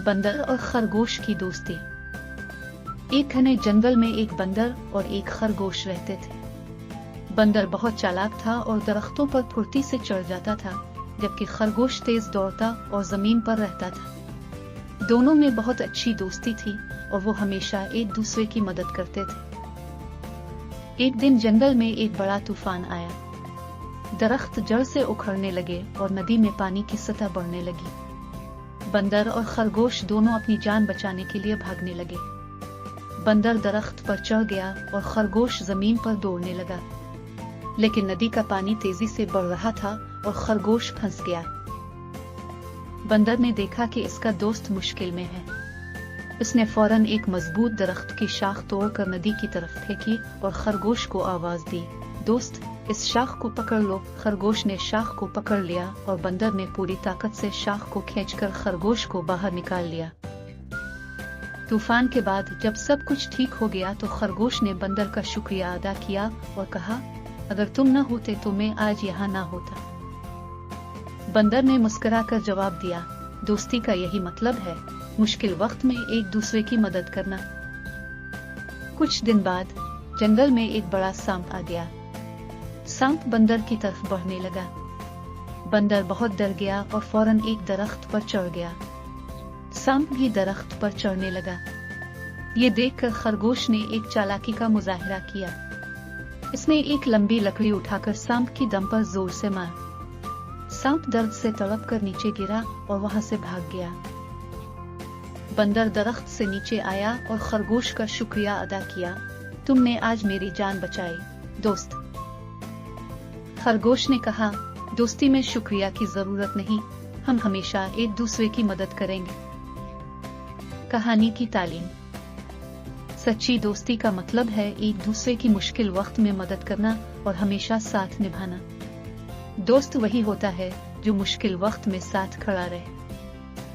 बंदर और खरगोश की दोस्ती। एक घने जंगल में एक बंदर और एक खरगोश रहते थे। बंदर बहुत चालाक था और दरख्तों पर फुर्ती से चढ़ जाता था, जबकि खरगोश तेज दौड़ता और जमीन पर रहता था। दोनों में बहुत अच्छी दोस्ती थी और वो हमेशा एक दूसरे की मदद करते थे। एक दिन जंगल में एक बड़ा तूफान आया। दरख्त जड़ से उखड़ने लगे और नदी में पानी की सतह बढ़ने लगी। बंदर और खरगोश दोनों अपनी जान बचाने के लिए भागने लगे। बंदर दरख्त पर चढ़ गया और खरगोश जमीन पर दौड़ने लगा, लेकिन नदी का पानी तेजी से बढ़ रहा था और खरगोश फंस गया। बंदर ने देखा कि इसका दोस्त मुश्किल में है। उसने फौरन एक मजबूत दरख्त की शाख तोड़कर नदी की तरफ फेंकी और खरगोश को आवाज दी, दोस्त, इस शाख को पकड़ लो। खरगोश ने शाख को पकड़ लिया और बंदर ने पूरी ताकत से शाख को खींचकर खरगोश को बाहर निकाल लिया। तूफान के बाद जब सब कुछ ठीक हो गया तो खरगोश ने बंदर का शुक्रिया अदा किया और कहा, अगर तुम न होते तो मैं आज यहाँ ना होता। बंदर ने मुस्कुराकर जवाब दिया, दोस्ती का यही मतलब है, मुश्किल वक्त में एक दूसरे की मदद करना। कुछ दिन बाद जंगल में एक बड़ा सांप आ गया। सांप बंदर की तरफ बढ़ने लगा। बंदर बहुत डर गया और फौरन एक दरख्त पर चढ़ गया। सांप भी दरख्त पर चढ़ने लगा। ये देखकर खरगोश ने एक चालाकी का मुजाहिरा किया। इसने एक लंबी लकड़ी उठाकर सांप की दम पर जोर से मारा। सांप दर्द से तड़प कर नीचे गिरा और वहां से भाग गया। बंदर दरख्त से नीचे आया और खरगोश का शुक्रिया अदा किया, तुमने आज मेरी जान बचाई, दोस्त। खरगोश ने कहा, दोस्ती में शुक्रिया की जरूरत नहीं, हम हमेशा एक दूसरे की मदद करेंगे। कहानी की तालीम। सच्ची दोस्ती का मतलब है एक दूसरे की मुश्किल वक्त में मदद करना और हमेशा साथ निभाना। दोस्त वही होता है जो मुश्किल वक्त में साथ खड़ा रहे।